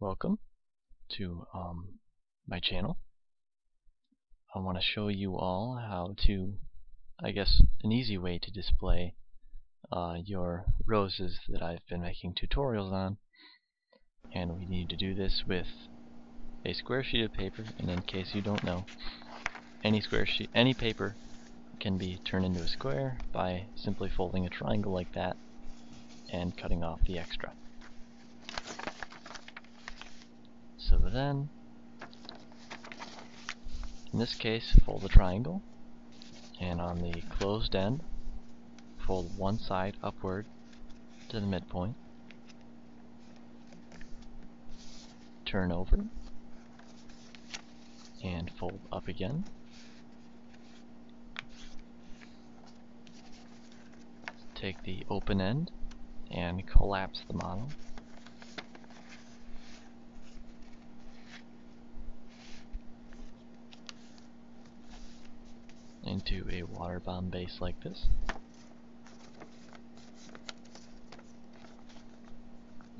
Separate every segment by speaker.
Speaker 1: Welcome to my channel. I want to show you all how to, an easy way to display your roses that I've been making tutorials on. And we need to do this with a square sheet of paper, and in case you don't know, any paper can be turned into a square by simply folding a triangle like that and cutting off the extra. So then, in this case, fold the triangle, and on the closed end, fold one side upward to the midpoint, turn over, and fold up again. Take the open end and collapse the model. Into a water bomb base like this.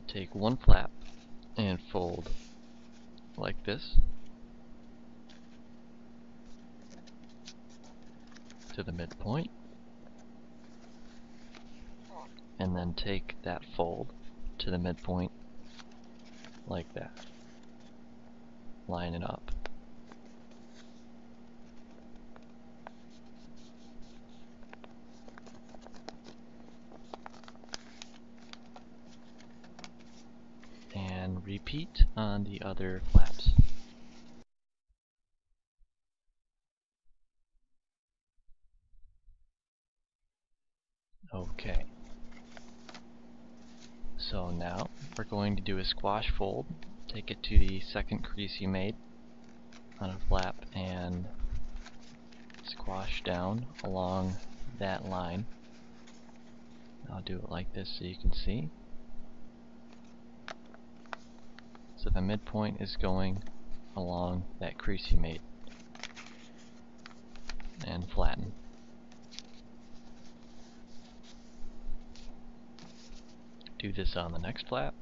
Speaker 1: Take one flap and fold like this to the midpoint, and then take that fold to the midpoint like that. Line it up. And repeat on the other flaps. Okay. So now we're going to do a squash fold. Take it to the second crease you made on a flap and squash down along that line. I'll do it like this so you can see. So the midpoint is going along that crease you made, and flatten. Do this on the next flap.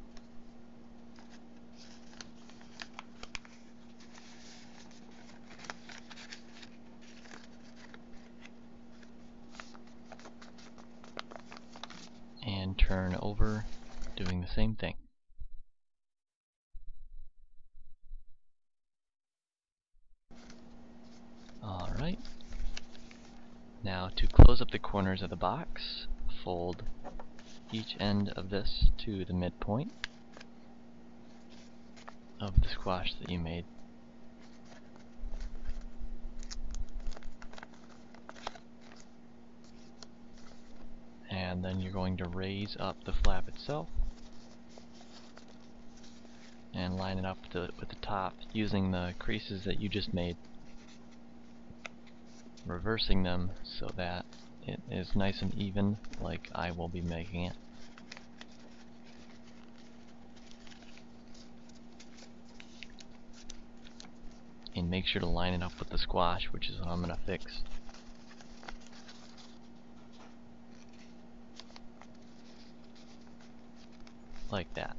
Speaker 1: And turn over, doing the same thing. Alright. Now to close up the corners of the box, fold each end of this to the midpoint of the squash that you made. And then you're going to raise up the flap itself and line it up with the top using the creases that you just made, reversing them so that it is nice and even like I will be making it. And make sure to line it up with the squash, which is what I'm going to fix. Like that.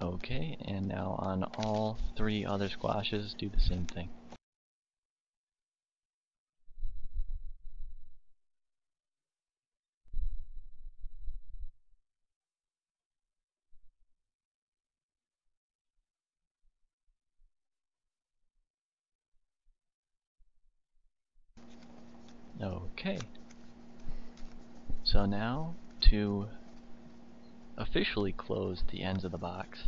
Speaker 1: Okay, and now on all three other squashes, do the same thing. Okay. So now, to officially close the ends of the box,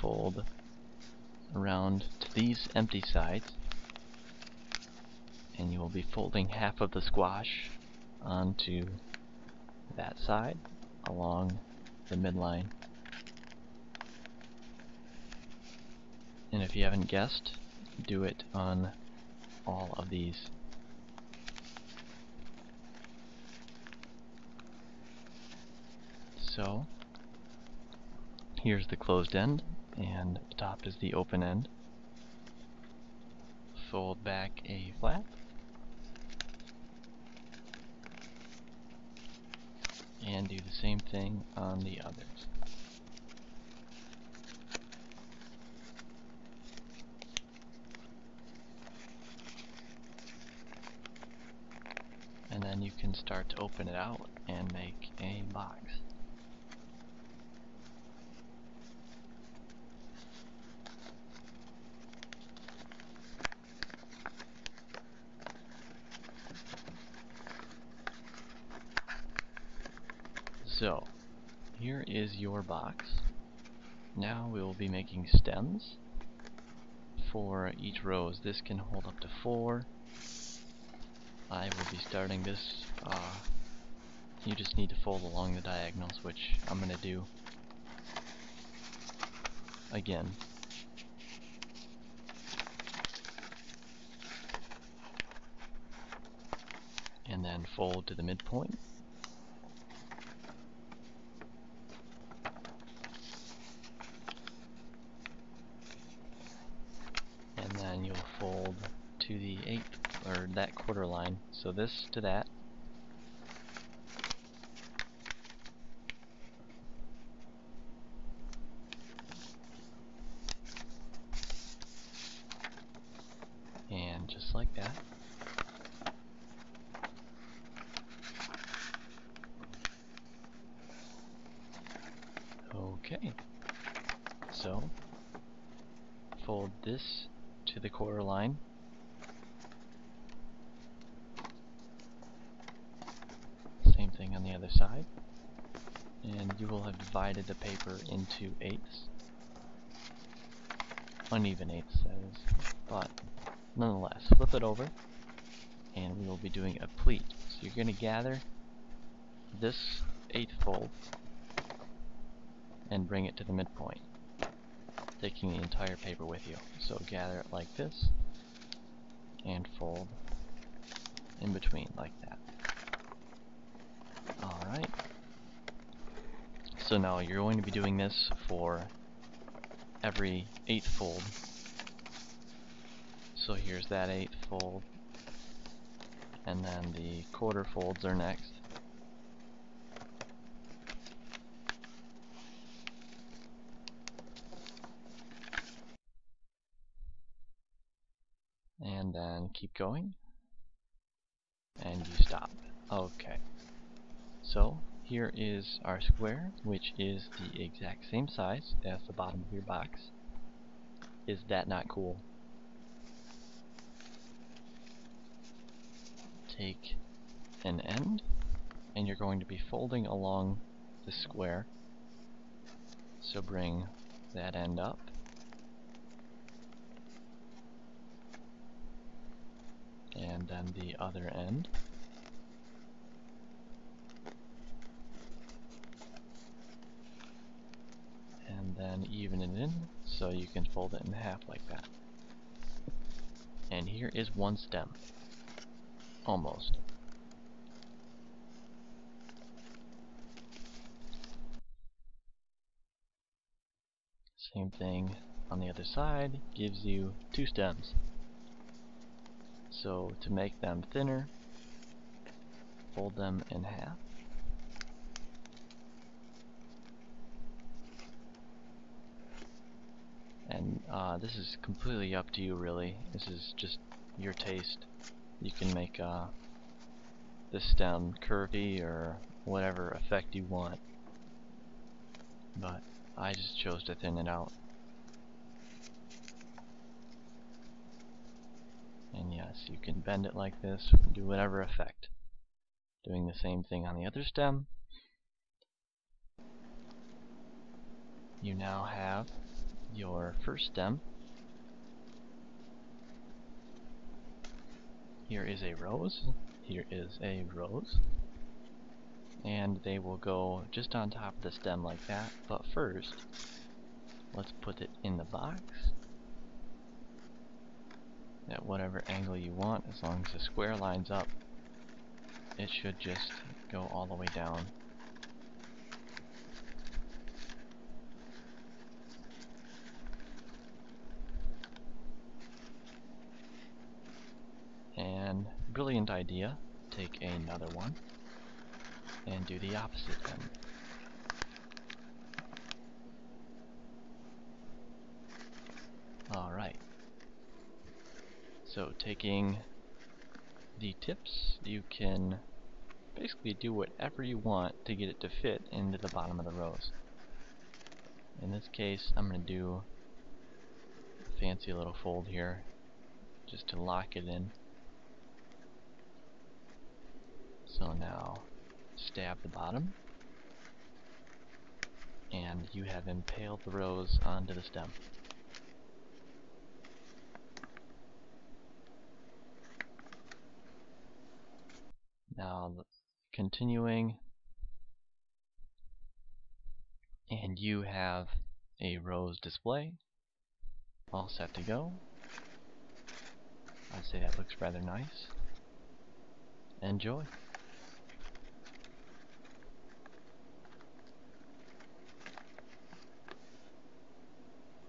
Speaker 1: fold around to these empty sides, and you will be folding half of the squash onto that side along the midline. And if you haven't guessed, do it on all of these. So here's the closed end, and the top is the open end. fold back a flap, and do the same thing on the others. And then you can start to open it out and make a box. So, here is your box. Now we will be making stems for each rose. This can hold up to 4. I will be starting this. You just need to fold along the diagonals, which I'm going to do again. And then fold to the midpoint. And then you'll fold to the 8th, or that quarter line. So this to that. And just like that. Okay. So, fold this to the quarter line. Same thing on the other side. And you will have divided the paper into 8ths. Uneven 8ths, that is. But nonetheless, flip it over, and we will be doing a pleat. So you're going to gather this 8th fold and bring it to the midpoint, taking the entire paper with you. So gather it like this, and fold in between like that. Alright. So now you're going to be doing this for every 8th fold. So here's that 8th fold, and then the quarter folds are next. And then keep going, and you stop. Okay. So here is our square, which is the exact same size as the bottom of your box. Is that not cool? Take an end, and you're going to be folding along the square. So bring that end up, and then the other end. And then even it in, so you can fold it in half like that. And here is one stem. Almost. Same thing on the other side, gives you 2 stems. So to make them thinner, fold them in half. And this is completely up to you, really. This is just your taste. You can make the stem curvy or whatever effect you want. But I just chose to thin it out. And yes, you can bend it like this, do whatever effect. Doing the same thing on the other stem. You now have your first stem. Here is a rose. Here is a rose. And they will go just on top of the stem like that. But first, let's put it in the box at whatever angle you want. As long as the square lines up, it should just go all the way down. brilliant idea. Take another one and do the opposite end. Alright. So taking the tips, you can basically do whatever you want to get it to fit into the bottom of the rose. In this case, I'm going to do a fancy little fold here just to lock it in. So now stab the bottom, and you have impaled the rose onto the stem. Now continuing, and you have a rose display all set to go. I'd say that looks rather nice. Enjoy.